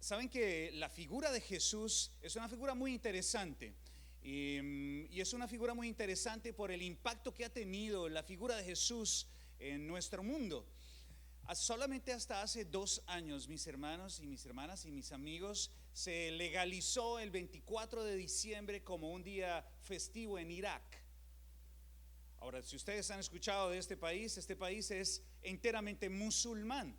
Saben que la figura de Jesús es una figura muy interesante. Y es una figura muy interesante por el impacto que ha tenido la figura de Jesús en nuestro mundo. Solamente hasta hace 2 años, mis hermanos y mis hermanas y mis amigos, se legalizó el 24 de diciembre como un día festivo en Irak. Ahora, si ustedes han escuchado de este país es enteramente musulmán.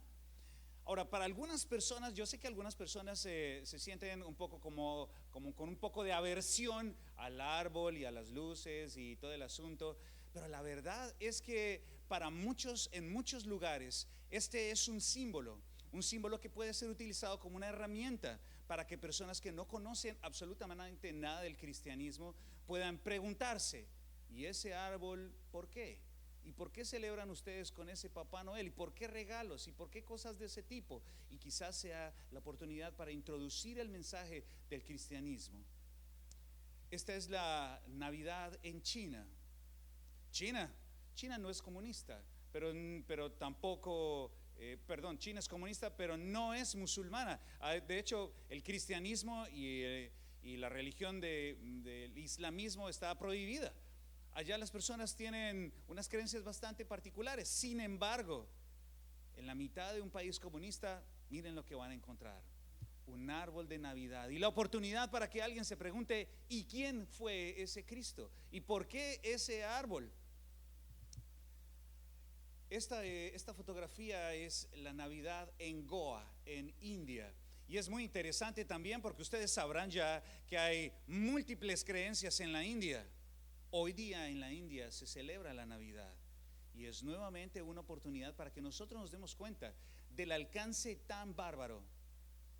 Ahora, para algunas personas, yo sé que algunas personas se sienten un poco como con un poco de aversión al árbol y a las luces y todo el asunto, pero la verdad es que para muchos, en muchos lugares, este es un símbolo que puede ser utilizado como una herramienta para que personas que no conocen absolutamente nada del cristianismo puedan preguntarse: ¿y ese árbol por qué? ¿Y por qué celebran ustedes con ese Papá Noel? ¿Y por qué regalos? ¿Y por qué cosas de ese tipo? Y quizás sea la oportunidad para introducir el mensaje del cristianismo. Esta es la Navidad en China. China no es comunista, pero tampoco, China es comunista, pero no es musulmana. De hecho, el cristianismo y la religión del islamismo está prohibida. Allá las personas tienen unas creencias bastante particulares. Sin embargo, en la mitad de un país comunista, miren lo que van a encontrar: un árbol de Navidad y la oportunidad para que alguien se pregunte: ¿y quién fue ese Cristo? ¿Y por qué ese árbol? Esta fotografía es la Navidad en Goa, en India. Y es muy interesante también porque ustedes sabrán ya que hay múltiples creencias en la India. Hoy día en la India se celebra la Navidad y es nuevamente una oportunidad para que nosotros nos demos cuenta del alcance tan bárbaro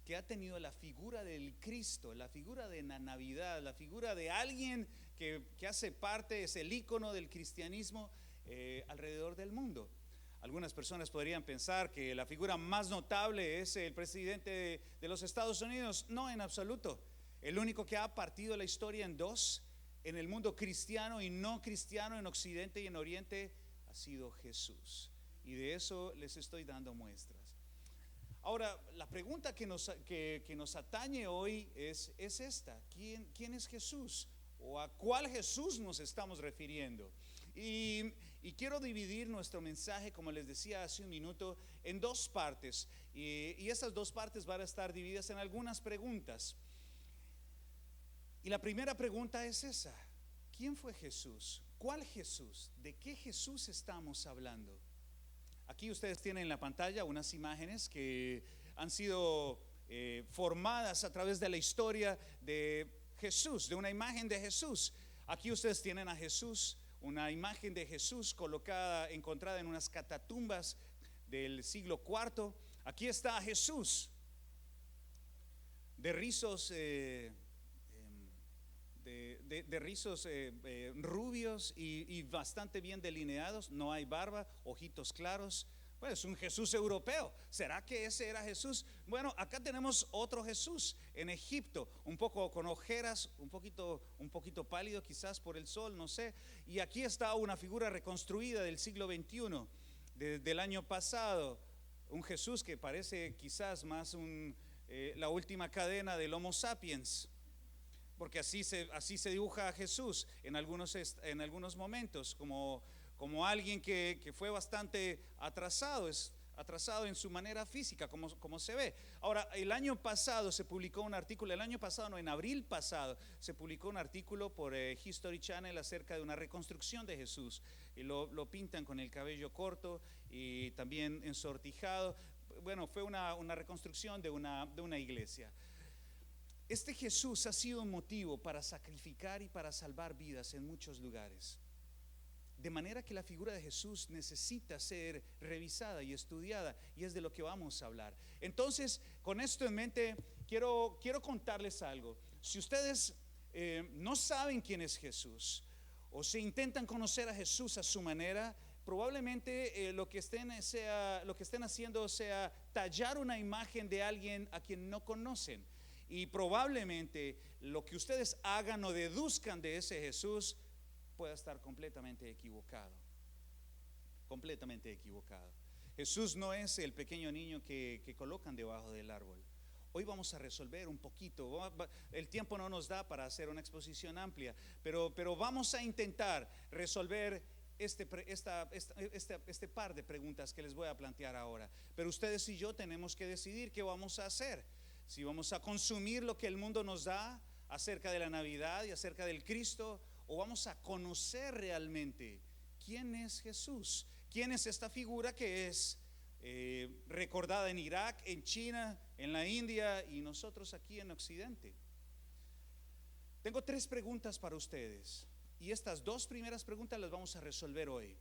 que ha tenido la figura del Cristo, la figura de la Navidad, la figura de alguien que hace parte, es el ícono del cristianismo alrededor del mundo. Algunas personas podrían pensar que la figura más notable es el presidente de los Estados Unidos. No, en absoluto. El único que ha partido la historia en dos, en el mundo cristiano y no cristiano, en Occidente y en Oriente, ha sido Jesús. Y de eso les estoy dando muestras. Ahora, la pregunta que nos atañe hoy es esta: ¿quién es Jesús? ¿O a cuál Jesús nos estamos refiriendo? Y quiero dividir nuestro mensaje, como les decía hace un minuto, en 2 partes. Y esas 2 partes van a estar divididas en algunas preguntas. Y la primera pregunta es esa: ¿quién fue Jesús? ¿Cuál Jesús? ¿De qué Jesús estamos hablando? Aquí ustedes tienen en la pantalla unas imágenes que han sido formadas a través de la historia de Jesús, de una imagen de Jesús. Aquí ustedes tienen a Jesús, una imagen de Jesús encontrada en unas catatumbas del siglo IV. Aquí está Jesús de rizos rubios y bastante bien delineados, no hay barba, ojitos claros. Pues es un Jesús europeo. ¿Será que ese era Jesús? Bueno, acá tenemos otro Jesús en Egipto, un poco con ojeras, un poquito pálido quizás por el sol, no sé. Y aquí está una figura reconstruida del siglo XXI, del año pasado, un Jesús que parece quizás más la última cadena del Homo sapiens, porque así se dibuja a Jesús en algunos momentos, como alguien que fue bastante atrasado, es atrasado en su manera física, como se ve. Ahora, el año pasado se publicó un artículo, en abril pasado, se publicó un artículo por History Channel acerca de una reconstrucción de Jesús. Y lo pintan con el cabello corto y también ensortijado. Bueno, fue una reconstrucción de una iglesia. Este Jesús ha sido un motivo para sacrificar y para salvar vidas en muchos lugares. De manera que la figura de Jesús necesita ser revisada y estudiada, y es de lo que vamos a hablar. Entonces, con esto en mente, quiero contarles algo. Si ustedes no saben quién es Jesús, o si intentan conocer a Jesús a su manera, probablemente lo que estén haciendo sea tallar una imagen de alguien a quien no conocen. Y probablemente lo que ustedes hagan o deduzcan de ese Jesús pueda estar completamente equivocado. Completamente equivocado. Jesús no es el pequeño niño que colocan debajo del árbol. Hoy vamos a resolver un poquito. El tiempo no nos da para hacer una exposición amplia, pero vamos a intentar resolver este par de preguntas que les voy a plantear ahora. Pero ustedes y yo tenemos que decidir qué vamos a hacer. Si vamos a consumir lo que el mundo nos da acerca de la Navidad y acerca del Cristo, o vamos a conocer realmente quién es Jesús, quién es esta figura que es recordada en Irak, en China, en la India y nosotros aquí en Occidente. Tengo 3 preguntas para ustedes y estas 2 primeras preguntas las vamos a resolver hoy.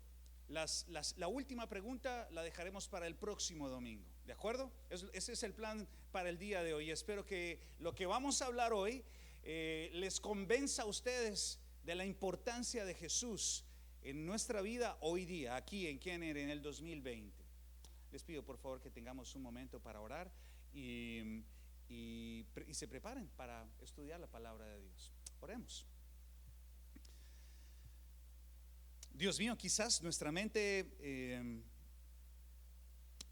La última pregunta la dejaremos para el próximo domingo, ¿de acuerdo? Ese es el plan para el día de hoy. Espero que lo que vamos a hablar hoy les convenza a ustedes de la importancia de Jesús en nuestra vida hoy día, aquí en Kenner en el 2020. Les pido por favor que tengamos un momento para orar y se preparen para estudiar la palabra de Dios. Oremos. Dios mío, quizás nuestra mente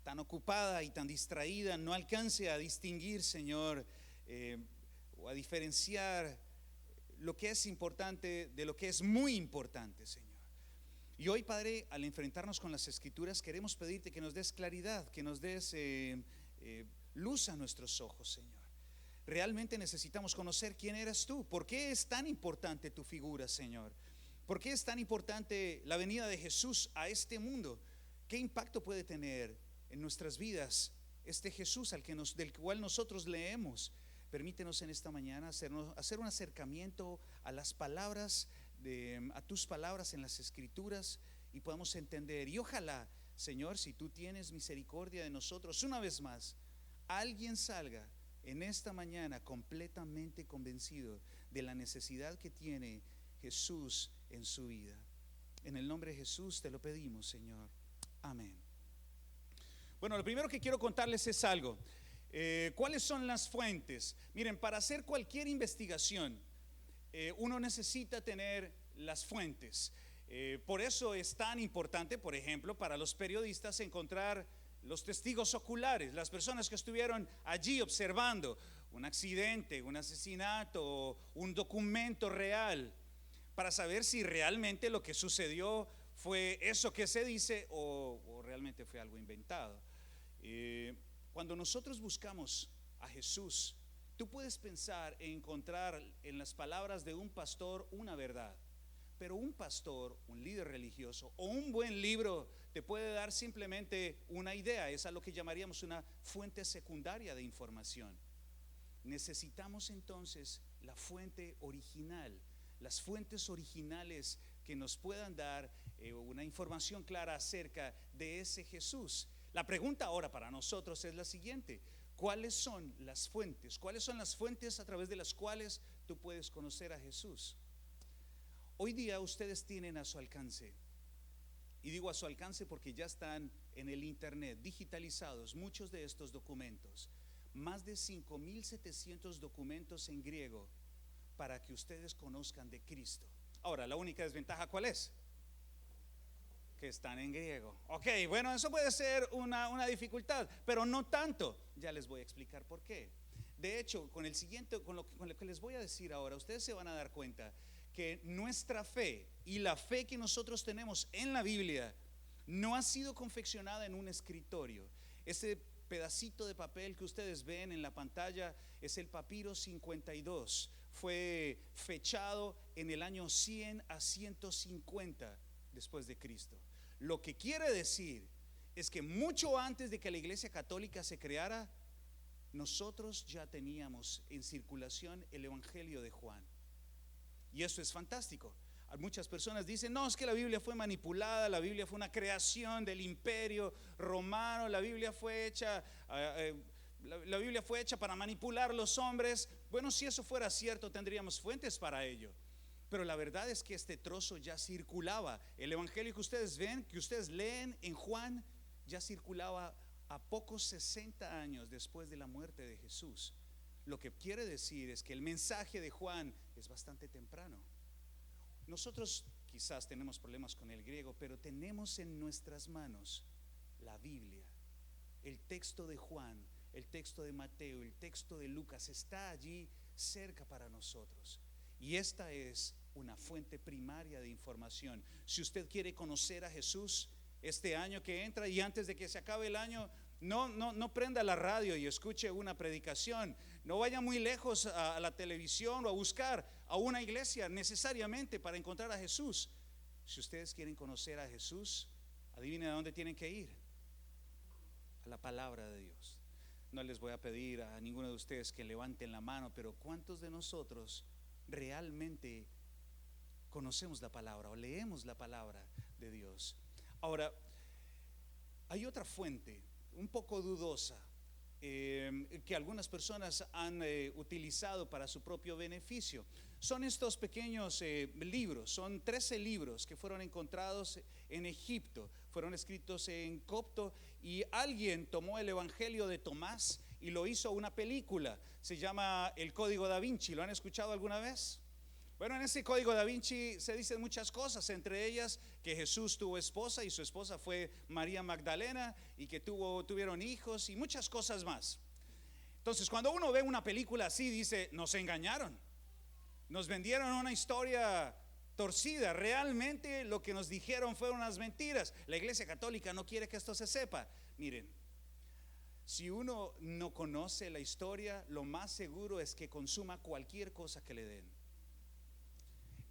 tan ocupada y tan distraída no alcance a distinguir, Señor, o a diferenciar lo que es importante de lo que es muy importante, Señor. Y hoy, Padre, al enfrentarnos con las Escrituras, queremos pedirte que nos des claridad, que nos des luz a nuestros ojos, Señor. Realmente necesitamos conocer quién eres tú. ¿Por qué es tan importante tu figura, Señor? ¿Por qué es tan importante la venida de Jesús a este mundo? ¿Qué impacto puede tener en nuestras vidas este Jesús del cual nosotros leemos? Permítenos en esta mañana hacer un acercamiento a las palabras, a tus palabras en las Escrituras y podamos entender. Y ojalá, Señor, si tú tienes misericordia de nosotros, una vez más, alguien salga en esta mañana completamente convencido de la necesidad que tiene Jesús en su vida. En el nombre de Jesús te lo pedimos, Señor. Amén. Bueno, lo primero que quiero contarles es algo. ¿Cuáles son las fuentes? Miren, para hacer cualquier investigación, uno necesita tener las fuentes. Por eso es tan importante, por ejemplo, para los periodistas encontrar los testigos oculares, las personas que estuvieron allí observando un accidente, un asesinato, un documento real, para saber si realmente lo que sucedió fue eso que se dice o realmente fue algo inventado. Cuando nosotros buscamos a Jesús, tú puedes pensar en encontrar en las palabras de un pastor una verdad, pero un pastor, un líder religioso o un buen libro te puede dar simplemente una idea. Es a lo que llamaríamos una fuente secundaria de información. Necesitamos entonces la fuente original, las fuentes originales que nos puedan dar una información clara acerca de ese Jesús. La pregunta ahora para nosotros es la siguiente: ¿cuáles son las fuentes? ¿Cuáles son las fuentes a través de las cuales tú puedes conocer a Jesús? Hoy día ustedes tienen a su alcance, y digo a su alcance porque ya están en el internet digitalizados muchos de estos documentos, más de 5.700 documentos en griego para que ustedes conozcan de Cristo. Ahora, la única desventaja, ¿cuál es? Que están en griego. Ok, bueno, eso puede ser una dificultad, pero no tanto. Ya les voy a explicar por qué. De hecho, con lo que les voy a decir ahora, ustedes se van a dar cuenta que nuestra fe y la fe que nosotros tenemos en la Biblia no ha sido confeccionada en un escritorio. Ese pedacito de papel que ustedes ven en la pantalla es el papiro 52. Fue fechado en el año 100 a 150 después de Cristo. Lo que quiere decir es que mucho antes de que la Iglesia Católica se creara, nosotros ya teníamos en circulación el Evangelio de Juan. Y eso es fantástico. Muchas personas dicen, no, es que la Biblia fue manipulada, la Biblia fue una creación del Imperio Romano, la Biblia fue hecha para manipular a los hombres. Bueno, si eso fuera cierto, tendríamos fuentes para ello. Pero la verdad es que este trozo ya circulaba. El evangelio que ustedes ven, que ustedes leen en Juan, ya circulaba a pocos 60 años después de la muerte de Jesús. Lo que quiere decir es que el mensaje de Juan es bastante temprano. Nosotros quizás tenemos problemas con el griego, pero tenemos en nuestras manos la Biblia, el texto de Juan, el texto de Mateo, el texto de Lucas está allí cerca para nosotros. Y esta es una fuente primaria de información. Si usted quiere conocer a Jesús este año que entra y antes de que se acabe el año, no prenda la radio y escuche una predicación. No vaya muy lejos a la televisión o a buscar a una iglesia necesariamente para encontrar a Jesús. Si ustedes quieren conocer a Jesús, adivinen a dónde tienen que ir: a la palabra de Dios. No les voy a pedir a ninguno de ustedes que levanten la mano, pero ¿cuántos de nosotros realmente conocemos la palabra o leemos la palabra de Dios? Ahora, hay otra fuente un poco dudosa que algunas personas han utilizado para su propio beneficio. Son estos pequeños libros, son 13 libros que fueron encontrados en Egipto, fueron escritos en copto, y alguien tomó el Evangelio de Tomás y lo hizo una película. Se llama El Código Da Vinci. ¿Lo han escuchado alguna vez? Bueno, en ese Código Da Vinci se dicen muchas cosas, entre ellas que Jesús tuvo esposa y su esposa fue María Magdalena, y que tuvieron hijos y muchas cosas más. Entonces, cuando uno ve una película así, dice: nos engañaron, nos vendieron una historia torcida, realmente lo que nos dijeron fueron unas mentiras. La Iglesia Católica no quiere que esto se sepa. Miren, si uno no conoce la historia, lo más seguro es que consuma cualquier cosa que le den.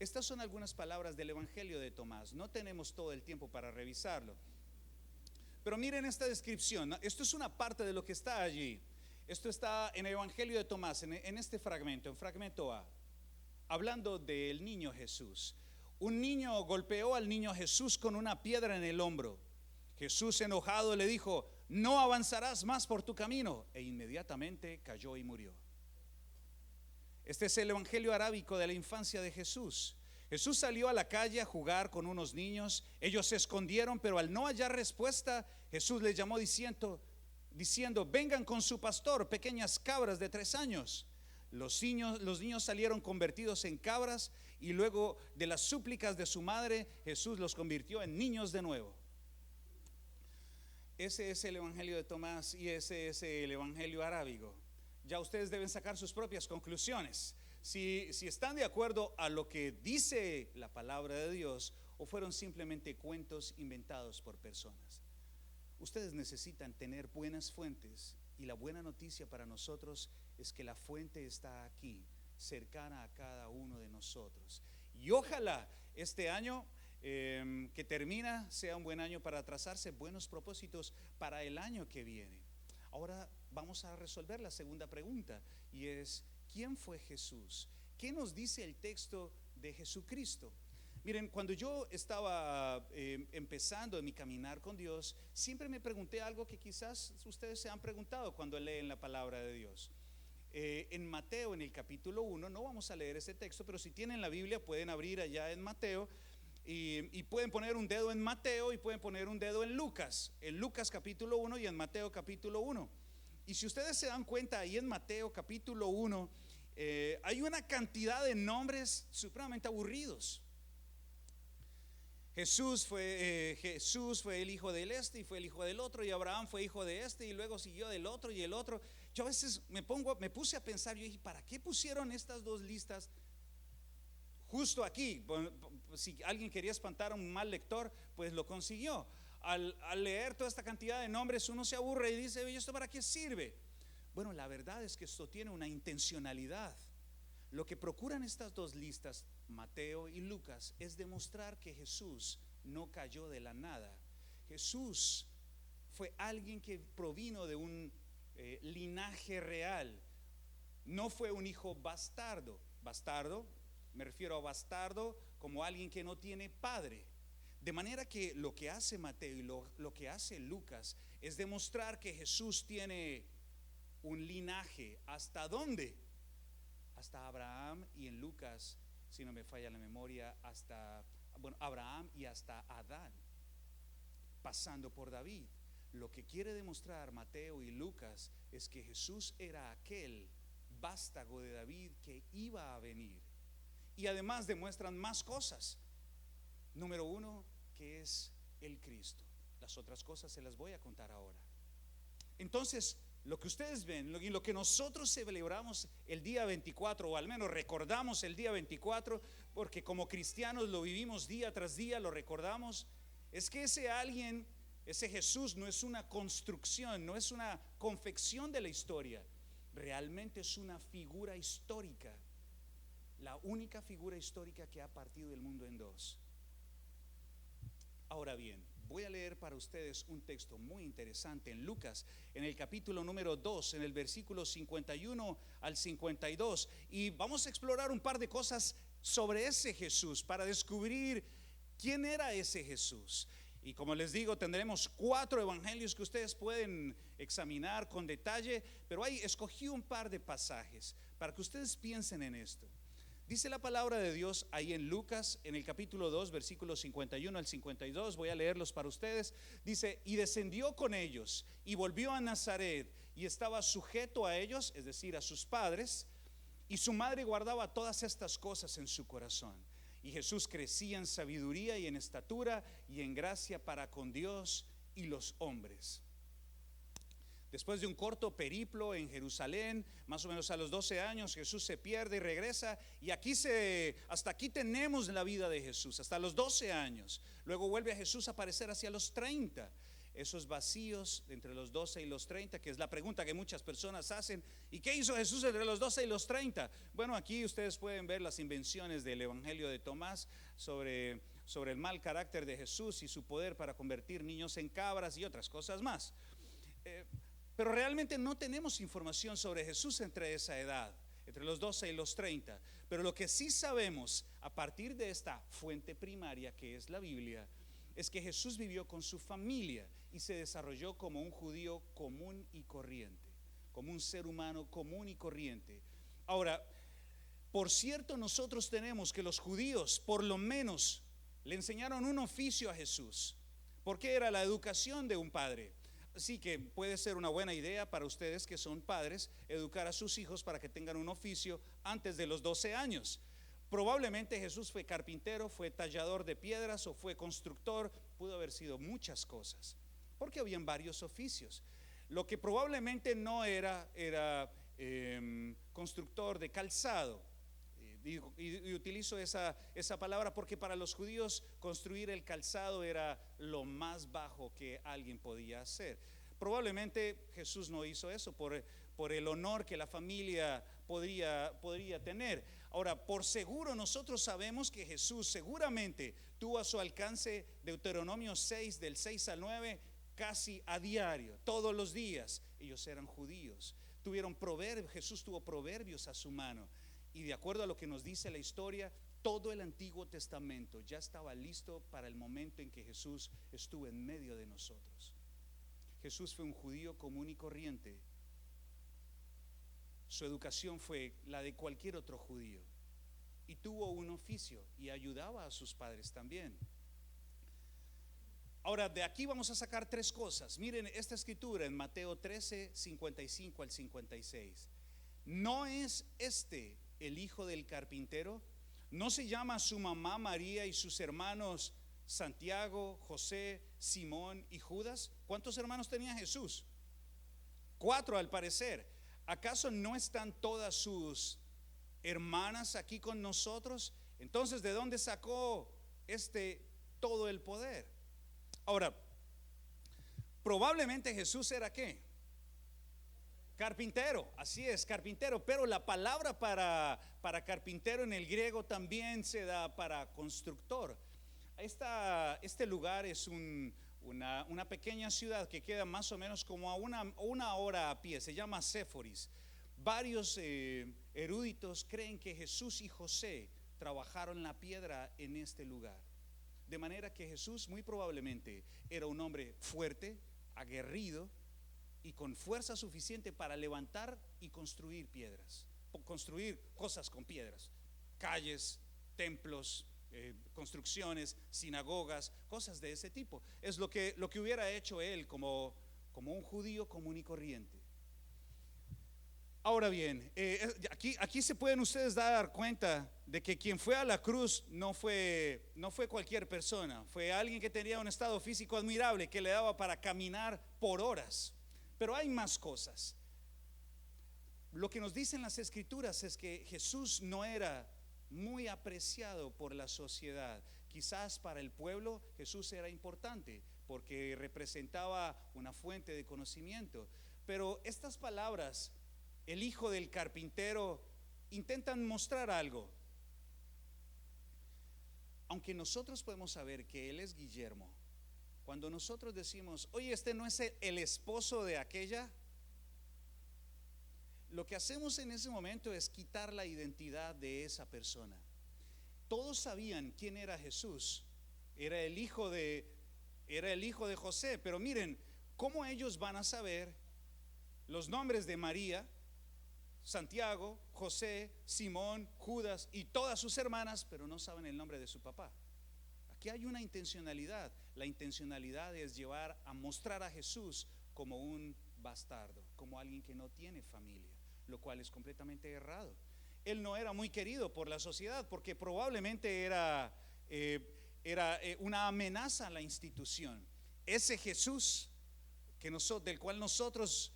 Estas son algunas palabras del Evangelio de Tomás. No tenemos todo el tiempo para revisarlo, pero miren esta descripción. Esto es una parte de lo que está allí. Esto está en el Evangelio de Tomás, en este fragmento, en fragmento A, hablando del niño Jesús. Un niño golpeó al niño Jesús con una piedra en el hombro. Jesús, enojado, le dijo: no avanzarás más por tu camino. E inmediatamente cayó y murió. Este es el Evangelio arábico de la infancia de Jesús. Jesús salió a la calle a jugar con unos niños. Ellos se escondieron, pero al no hallar respuesta, Jesús les llamó diciendo: vengan con su pastor, pequeñas cabras de 3 años. Los niños salieron convertidos en cabras, y luego de las súplicas de su madre, Jesús los convirtió en niños de nuevo. Ese es el Evangelio de Tomás y ese es el Evangelio arábigo. Ya ustedes deben sacar sus propias conclusiones, si están de acuerdo a lo que dice la palabra de Dios o fueron simplemente cuentos inventados por personas. Ustedes necesitan tener buenas fuentes, y la buena noticia para nosotros es que la fuente está aquí, cercana a cada uno de nosotros. Y ojalá este año que termina sea un buen año para trazarse buenos propósitos para el año que viene. Ahora vamos a resolver la segunda pregunta, y es: ¿quién fue Jesús? ¿Qué nos dice el texto de Jesucristo? Miren, cuando yo estaba empezando en mi caminar con Dios, siempre me pregunté algo que quizás ustedes se han preguntado cuando leen la palabra de Dios. En Mateo, en el capítulo 1, no vamos a leer ese texto, pero si tienen la Biblia pueden abrir allá en Mateo, y pueden poner un dedo en Mateo y pueden poner un dedo en Lucas capítulo 1 y en Mateo capítulo 1. Y si ustedes se dan cuenta, ahí en Mateo capítulo 1 hay una cantidad de nombres supremamente aburridos. Jesús fue el hijo del este y fue el hijo del otro, y Abraham fue hijo de este y luego siguió del otro y el otro. Yo a veces me puse a pensar, yo dije: ¿para qué pusieron estas dos listas justo aquí? Si alguien quería espantar a un mal lector, pues lo consiguió. Al leer toda esta cantidad de nombres, uno se aburre y dice: ¿y esto para qué sirve? Bueno, la verdad es que esto tiene una intencionalidad. Lo que procuran estas dos listas, Mateo y Lucas, es demostrar que Jesús no cayó de la nada. Jesús fue alguien que provino de un linaje real. No fue un hijo bastardo. Bastardo, me refiero a bastardo como alguien que no tiene padre. De manera que lo que hace Mateo y lo que hace Lucas es demostrar que Jesús tiene un linaje. ¿Hasta dónde? Hasta Abraham, y en Lucas, si no me falla la memoria, hasta Abraham y hasta Adán, pasando por David. Lo que quiere demostrar Mateo y Lucas es que Jesús era aquel vástago de David que iba a venir. Y además demuestran más cosas. Número 1, que es el Cristo. Las otras cosas se las voy a contar ahora. Entonces, lo que ustedes ven y lo que nosotros celebramos el día 24, o al menos recordamos el día 24, porque como cristianos lo vivimos día tras día, lo recordamos, es que ese alguien, ese Jesús no es una construcción, no es una confección de la historia, realmente es una figura histórica, la única figura histórica que ha partido el mundo en dos. Ahora bien, voy a leer para ustedes un texto muy interesante en Lucas, en el capítulo número 2, en el versículo 51 al 52, y vamos a explorar un par de cosas sobre ese Jesús para descubrir quién era ese Jesús. Y como les digo, tendremos 4 evangelios que ustedes pueden examinar con detalle, pero ahí escogí un par de pasajes para que ustedes piensen en esto. Dice la palabra de Dios ahí en Lucas, en el capítulo 2, versículos 51 al 52, voy a leerlos para ustedes. Dice: y descendió con ellos y volvió a Nazaret y estaba sujeto a ellos, es decir, a sus padres, y su madre guardaba todas estas cosas en su corazón. Y Jesús crecía en sabiduría y en estatura y en gracia para con Dios y los hombres. Después de un corto periplo en Jerusalén, más o menos a los 12 años, Jesús se pierde y regresa. Y hasta aquí tenemos la vida de Jesús, hasta los 12 años. Luego vuelve a Jesús a aparecer hacia los 30. Esos vacíos entre los 12 y los 30, que es la pregunta que muchas personas hacen. ¿Y qué hizo Jesús entre los 12 y los 30? Bueno, aquí ustedes pueden ver las invenciones del Evangelio de Tomás sobre el mal carácter de Jesús y su poder para convertir niños en cabras y otras cosas más. Pero realmente no tenemos información sobre Jesús entre esa edad, entre los 12 y los 30. Pero lo que sí sabemos a partir de esta fuente primaria que es la Biblia, es que Jesús vivió con su familia y se desarrolló como un judío común y corriente, como un ser humano común y corriente. Ahora, por cierto, nosotros tenemos que los judíos por lo menos le enseñaron un oficio a Jesús, porque era la educación de un padre. Así que puede ser una buena idea para ustedes que son padres educar a sus hijos para que tengan un oficio antes de los 12 años. Probablemente Jesús fue carpintero, fue tallador de piedras o fue constructor, pudo haber sido muchas cosas, porque habían varios oficios. Lo que probablemente no era constructor de calzado. Y utilizo esa palabra porque para los judíos construir el calzado era lo más bajo que alguien podía hacer. Probablemente Jesús no hizo eso por el honor que la familia podría tener. Ahora, por seguro nosotros sabemos que Jesús seguramente tuvo a su alcance Deuteronomio 6, del 6 al 9, casi a diario, todos los días. Ellos eran judíos, tuvieron proverbios, Jesús tuvo proverbios a su mano. Y de acuerdo a lo que nos dice la historia, todo el Antiguo Testamento ya estaba listo para el momento en que Jesús estuvo en medio de nosotros. Jesús fue un judío común y corriente. Su educación fue la de cualquier otro judío. Y tuvo un oficio y ayudaba a sus padres también. Ahora, de aquí vamos a sacar 3 cosas. Miren esta escritura en Mateo 13, 55 al 56. ¿No es este el hijo del carpintero? ¿No se llama su mamá María y sus hermanos Santiago, José, Simón y Judas? ¿Cuántos hermanos tenía Jesús? 4 al parecer. ¿Acaso no están todas sus hermanas aquí con nosotros? Entonces, ¿de dónde sacó todo el poder? Ahora, probablemente Jesús era ¿qué? Carpintero, así es, carpintero, pero la palabra para carpintero en el griego también se da para constructor. Este lugar es una pequeña ciudad que queda más o menos como a una hora a pie, se llama Séforis. Varios eruditos creen que Jesús y José trabajaron la piedra en este lugar. De manera que Jesús muy probablemente era un hombre fuerte, aguerrido y con fuerza suficiente para levantar y construir piedras, construir cosas con piedras, calles, templos, construcciones, sinagogas, cosas de ese tipo. Es lo que hubiera hecho él como un judío común y corriente. Ahora bien, aquí se pueden ustedes dar cuenta de que quien fue a la cruz no fue cualquier persona, fue alguien que tenía un estado físico admirable, que le daba para caminar por horas. Pero hay más cosas. Lo que nos dicen las escrituras es que Jesús no era muy apreciado por la sociedad. Quizás para el pueblo Jesús era importante porque representaba una fuente de conocimiento. Pero estas palabras, el hijo del carpintero, intentan mostrar algo. Aunque nosotros podemos saber que él es Guillermo, cuando nosotros decimos, oye, este no es el esposo de aquella, lo que hacemos en ese momento es quitar la identidad de esa persona. Todos sabían quién era Jesús. Era el hijo de José. Pero miren, ¿cómo ellos van a saber los nombres de María, Santiago, José, Simón, Judas y todas sus hermanas, pero no saben el nombre de su papá? Aquí hay una intencionalidad. La intencionalidad es llevar a mostrar a Jesús como un bastardo, como alguien que no tiene familia, lo cual es completamente errado. Él no era muy querido por la sociedad porque probablemente era una amenaza a la institución. Ese Jesús del cual nosotros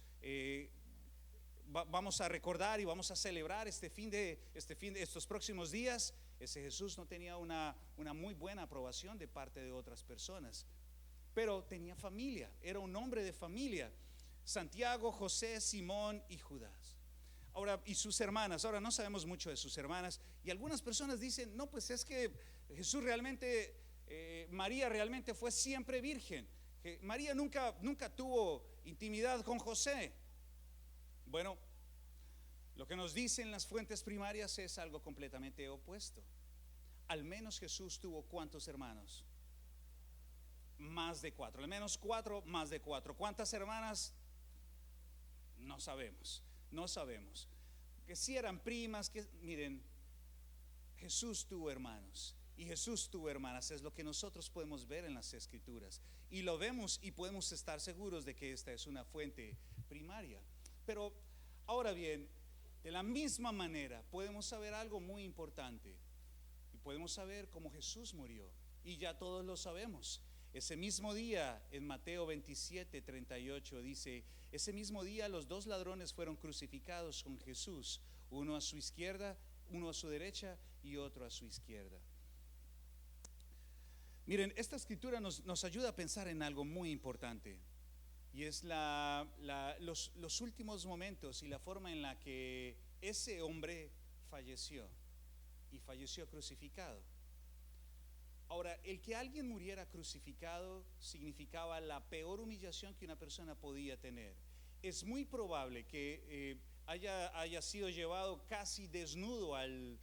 vamos a recordar y vamos a celebrar estos próximos días, ese Jesús no tenía una muy buena aprobación de parte de otras personas, pero tenía familia, era un hombre de familia. Santiago, José, Simón y Judas. Ahora, y sus hermanas, ahora no sabemos mucho de sus hermanas, y algunas personas dicen, no, pues es que Jesús realmente, María realmente fue siempre virgen, que María nunca tuvo intimidad con José. Bueno, lo que nos dicen las fuentes primarias es algo completamente opuesto. Al menos Jesús tuvo ¿cuántos hermanos? Más de 4, al menos 4, más de 4. ¿Cuántas hermanas? No sabemos. Que si eran primas, miren, Jesús tuvo hermanos y Jesús tuvo hermanas, es lo que nosotros podemos ver en las escrituras y lo vemos y podemos estar seguros de que esta es una fuente primaria. Pero ahora bien, de la misma manera podemos saber algo muy importante y podemos saber cómo Jesús murió, y ya todos lo sabemos. Ese mismo día, en Mateo 27:38 dice, ese mismo día los 2 ladrones fueron crucificados con Jesús, uno a su izquierda, uno a su derecha y otro a su izquierda. Miren, esta escritura nos ayuda a pensar en algo muy importante, y es los últimos momentos y la forma en la que ese hombre falleció, y falleció crucificado. Ahora, el que alguien muriera crucificado significaba la peor humillación que una persona podía tener. Es muy probable que haya sido llevado casi desnudo al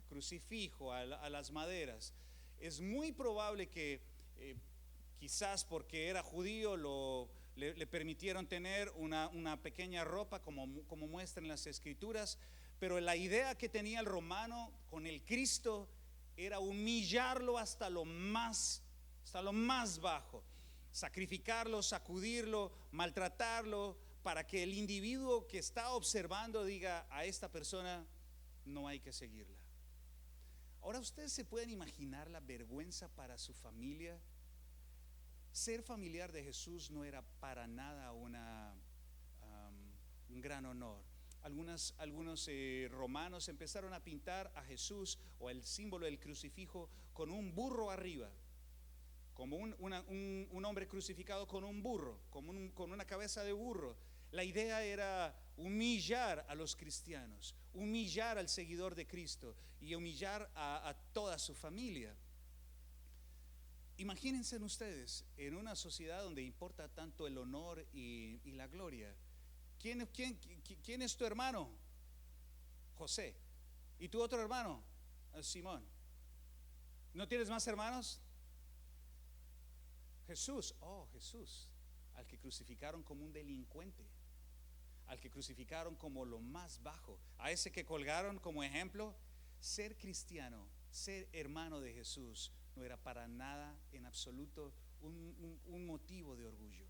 crucifijo, a las maderas. Es muy probable que quizás porque era judío le permitieron tener una pequeña ropa como muestran las escrituras, pero la idea que tenía el romano con el Cristo era humillarlo hasta lo más bajo, sacrificarlo, sacudirlo, maltratarlo, para que el individuo que está observando diga, a esta persona no hay que seguirla. Ahora, ustedes se pueden imaginar la vergüenza para su familia. Ser familiar de Jesús no era para nada un gran honor. Algunos romanos empezaron a pintar a Jesús o el símbolo del crucifijo con un burro arriba, como un hombre crucificado con un burro, con una cabeza de burro. La idea era humillar a los cristianos, humillar al seguidor de Cristo y humillar a toda su familia. Imagínense ustedes en una sociedad donde importa tanto el honor y la gloria. ¿Quién es tu hermano? José. ¿Y tu otro hermano? Simón. ¿No tienes más hermanos? Jesús. Oh, Jesús, al que crucificaron como un delincuente, al que crucificaron como lo más bajo, a ese que colgaron como ejemplo. Ser cristiano, ser hermano de Jesús, no era para nada en absoluto un motivo de orgullo.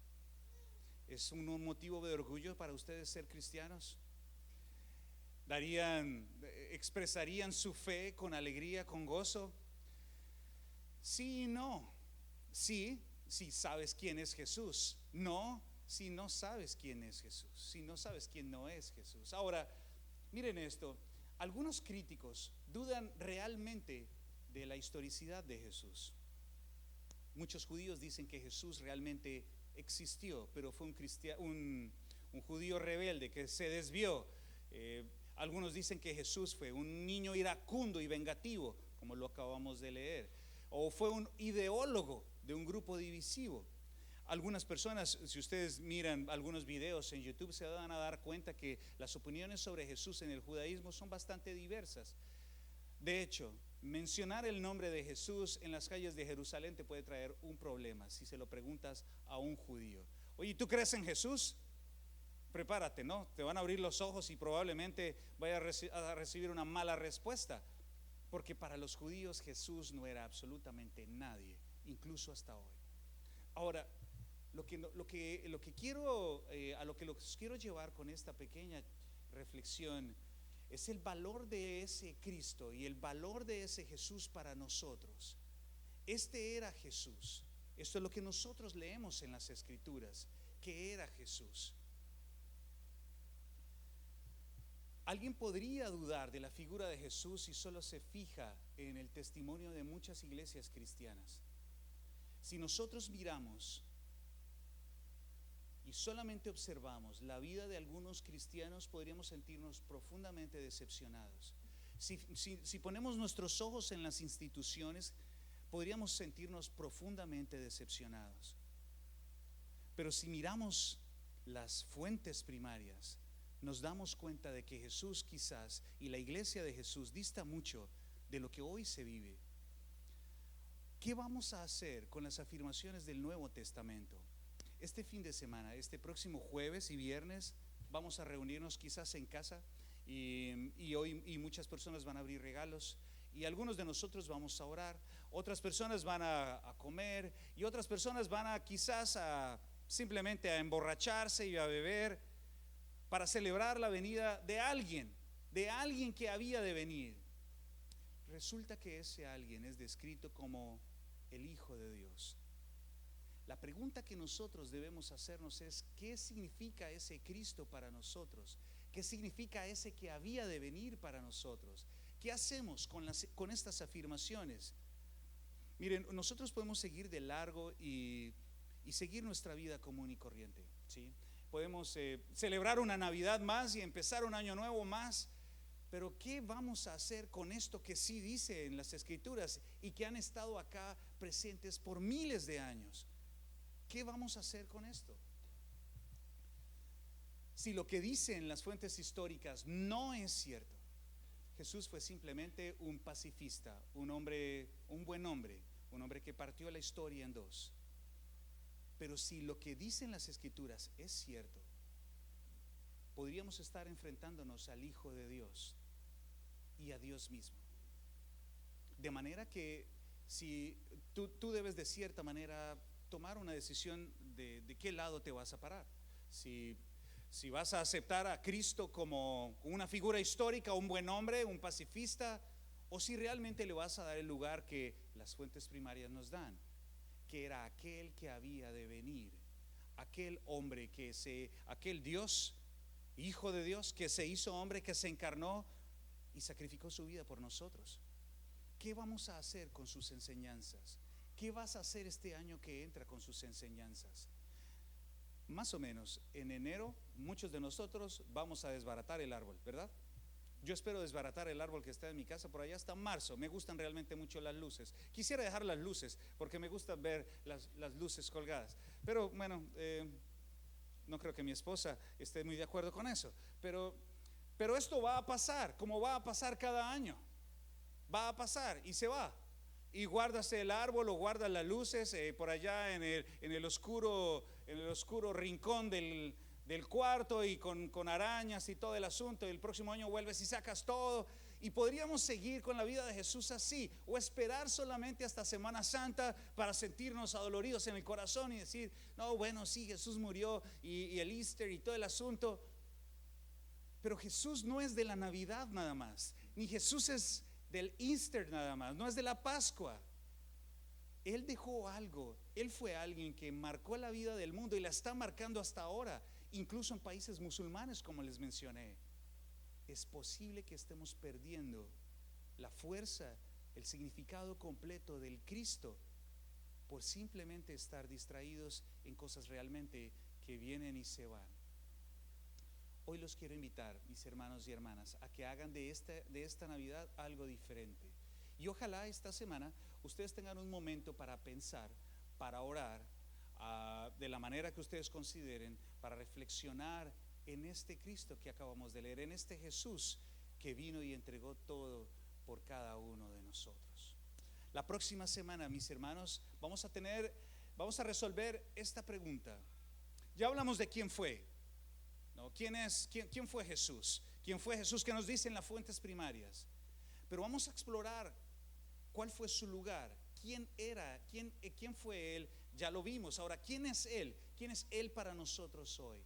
¿Es un motivo de orgullo para ustedes ser cristianos? ¿Expresarían su fe con alegría, con gozo? Sí y no. Sí, si sabes quién es Jesús. No, si no sabes quién es Jesús, si no sabes quién no es Jesús? Ahora, miren esto, algunos críticos dudan realmente de la historicidad de Jesús. Muchos judíos dicen que Jesús realmente existió, pero fue un judío rebelde que se desvió. Algunos dicen que Jesús fue un niño iracundo y vengativo, como lo acabamos de leer, o fue un ideólogo de un grupo divisivo. Algunas personas, si ustedes miran algunos videos en YouTube, se van a dar cuenta que las opiniones sobre Jesús en el judaísmo son bastante diversas. De hecho, mencionar el nombre de Jesús en las calles de Jerusalén te puede traer un problema si se lo preguntas a un judío. Oye, ¿tú crees en Jesús? Prepárate, ¿no? Te van a abrir los ojos y probablemente vayas a recibir una mala respuesta, porque para los judíos Jesús no era absolutamente nadie, incluso hasta hoy. Ahora, lo que quiero, a lo que los quiero llevar con esta pequeña reflexión es el valor de ese Cristo y el valor de ese Jesús para nosotros. Este era Jesús. Esto es lo que nosotros leemos en las Escrituras, que era Jesús. Alguien podría dudar de la figura de Jesús si solo se fija en el testimonio de muchas iglesias cristianas. Si nosotros miramos y solamente observamos la vida de algunos cristianos, podríamos sentirnos profundamente decepcionados. Si ponemos nuestros ojos en las instituciones, podríamos sentirnos profundamente decepcionados. Pero si miramos las fuentes primarias, nos damos cuenta de que Jesús quizás y la iglesia de Jesús dista mucho de lo que hoy se vive. ¿Qué vamos a hacer con las afirmaciones del Nuevo Testamento? Este fin de semana, este próximo jueves y viernes, vamos a reunirnos quizás en casa y hoy muchas personas van a abrir regalos y algunos de nosotros vamos a orar, otras personas van a comer y otras personas van a quizás simplemente a emborracharse y a beber para celebrar la venida de alguien que había de venir. Resulta que ese alguien es descrito como el Hijo de Dios. La pregunta que nosotros debemos hacernos es: ¿qué significa ese Cristo para nosotros? ¿Qué significa ese que había de venir para nosotros? ¿Qué hacemos con estas afirmaciones? Miren, nosotros podemos seguir de largo y seguir nuestra vida común y corriente, ¿sí? Podemos celebrar una Navidad más y empezar un año nuevo más, pero ¿qué vamos a hacer con esto que sí dice en las Escrituras y que han estado acá presentes por miles de años? ¿Qué vamos a hacer con esto? Si lo que dicen las fuentes históricas no es cierto, Jesús fue simplemente un pacifista, un buen hombre, un hombre que partió la historia en dos. Pero si lo que dicen las Escrituras es cierto, podríamos estar enfrentándonos al Hijo de Dios y a Dios mismo. De manera que si tú debes de cierta manera tomar una decisión de qué lado te vas a parar. Si vas a aceptar a Cristo como una figura histórica, un buen hombre, un pacifista, o si realmente le vas a dar el lugar que las fuentes primarias nos dan, que era aquel que había de venir, aquel hombre aquel Dios, Hijo de Dios, que se hizo hombre, que se encarnó y sacrificó su vida por nosotros. ¿Qué vamos a hacer con sus enseñanzas? ¿Qué vas a hacer este año que entra con sus enseñanzas? Más o menos en enero muchos de nosotros vamos a desbaratar el árbol, ¿verdad? Yo espero desbaratar el árbol que está en mi casa por allá hasta marzo. Me gustan realmente mucho las luces. Quisiera dejar las luces porque me gusta ver las luces colgadas. Pero bueno, no creo que mi esposa esté muy de acuerdo con eso. Pero esto va a pasar, como va a pasar cada año. Va a pasar y se va. Y guardas el árbol o guardas las luces por allá en el oscuro rincón del cuarto y con arañas y todo el asunto, y el próximo año vuelves y sacas todo. Y podríamos seguir con la vida de Jesús así, o esperar solamente hasta Semana Santa para sentirnos adoloridos en el corazón y decir: no, bueno, sí, Jesús murió y el Easter y todo el asunto. Pero Jesús no es de la Navidad nada más, ni Jesús es del Easter nada más, no es de la Pascua. Él dejó algo. Él fue alguien que marcó la vida del mundo y la está marcando hasta ahora, incluso en países musulmanes, como les mencioné. Es posible que estemos perdiendo la fuerza, el significado completo del Cristo por simplemente estar distraídos en cosas realmente que vienen y se van. Hoy los quiero invitar, mis hermanos y hermanas, a que hagan de esta Navidad algo diferente. Y ojalá esta semana ustedes tengan un momento para pensar, para orar, de la manera que ustedes consideren, para reflexionar en este Cristo que acabamos de leer, en este Jesús que vino y entregó todo por cada uno de nosotros. La próxima semana, mis hermanos, vamos a resolver esta pregunta. Ya hablamos de quién fue, ¿no? ¿Quién fue Jesús? ¿Quién fue Jesús? Que nos dicen las fuentes primarias. Pero vamos a explorar cuál fue su lugar, quién era, quién fue Él. Ya lo vimos. Ahora, ¿quién es Él? ¿Quién es Él para nosotros hoy?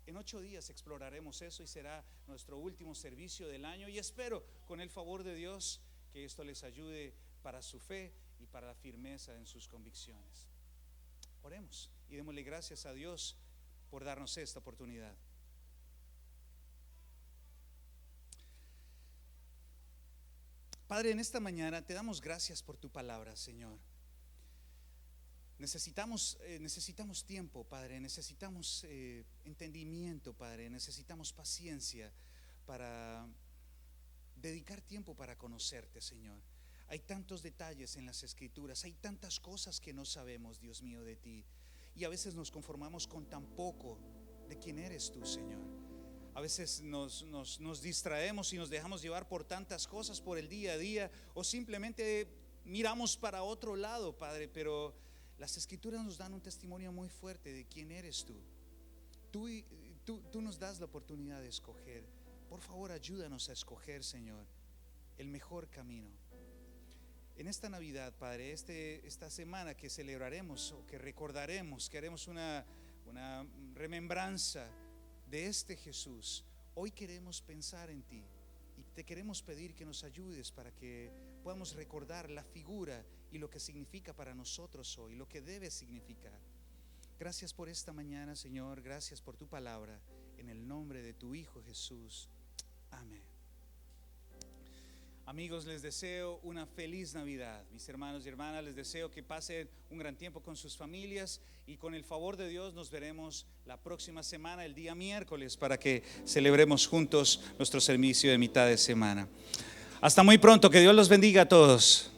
En 8 días exploraremos eso y será nuestro último servicio del año, y espero con el favor de Dios que esto les ayude para su fe y para la firmeza en sus convicciones. Oremos y démosle gracias a Dios por darnos esta oportunidad. Padre, en esta mañana te damos gracias por tu palabra, Señor. Necesitamos tiempo, Padre, necesitamos entendimiento, Padre, necesitamos paciencia para dedicar tiempo para conocerte, Señor. Hay tantos detalles en las Escrituras, hay tantas cosas que no sabemos, Dios mío, de ti, y a veces nos conformamos con tan poco de quién eres tú, Señor. A veces nos distraemos y nos dejamos llevar por tantas cosas, por el día a día, o simplemente miramos para otro lado, Padre, pero las Escrituras nos dan un testimonio muy fuerte de quién eres tú. Tú nos das la oportunidad de escoger. Por favor, ayúdanos a escoger, Señor, el mejor camino. En esta Navidad, Padre, esta semana que celebraremos o que recordaremos, que haremos una remembranza de este Jesús, hoy queremos pensar en ti y te queremos pedir que nos ayudes para que podamos recordar la figura y lo que significa para nosotros hoy, lo que debe significar. Gracias por esta mañana, Señor, gracias por tu palabra, en el nombre de tu Hijo Jesús, amén. Amigos, les deseo una feliz Navidad. Mis hermanos y hermanas, les deseo que pasen un gran tiempo con sus familias, y con el favor de Dios nos veremos la próxima semana, el día miércoles, para que celebremos juntos nuestro servicio de mitad de semana. Hasta muy pronto, que Dios los bendiga a todos.